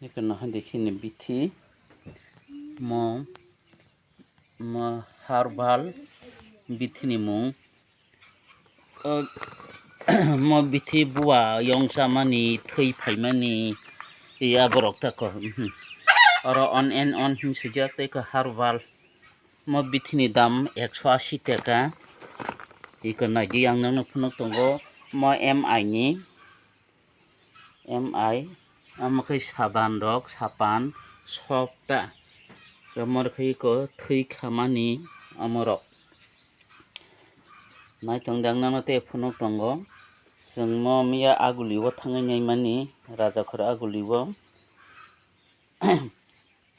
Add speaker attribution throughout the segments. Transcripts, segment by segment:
Speaker 1: Ikan dekini bithi mo herbal bithi ni mung mo bithi bua yongsa mani thui phaimani ya borok ta ko oro on and on sujak te ko herbal mo bithi ni dam 180 taka ikan nagi yang nang phunuk tongo mo mi amakai saban rok sapan sopta amor khai ko thui khamani amorok nai tongdang nang te phunuk tongo jeng mo miya aguli o thangai nai mani raja khor aguli o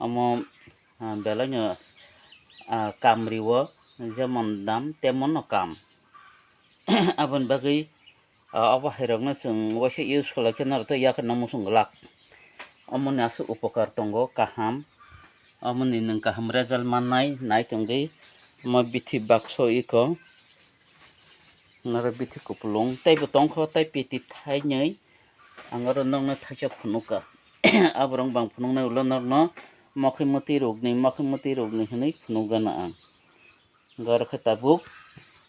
Speaker 1: amo belanya kamri o jemon dam temon no kam abon bagai abo hairok na jeng waisa use khalakena to yak na musung lak amoni asu upokar tongo kaham amoni nang kaham result mannai nai tongdei mo bithi bakso iko nara bithi kupulung tai botongkho tai piti thai nyai angaro nongna thaisa phunuka aborong bang phunung na ulo norno mokhimoti rogni hinai phunugana ang gar khata buk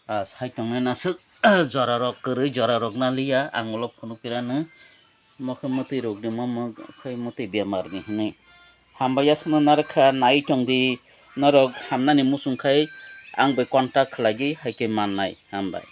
Speaker 1: saitongna nasuk jora rok kwrui jora rok nalia angulo phunukirana mokhimoti rogni momo khaimoti bemar ni hinai hambaya sno narkha nai tongdi narok hamnani musungkhai ang bai contact khlagi haike mannai hambai।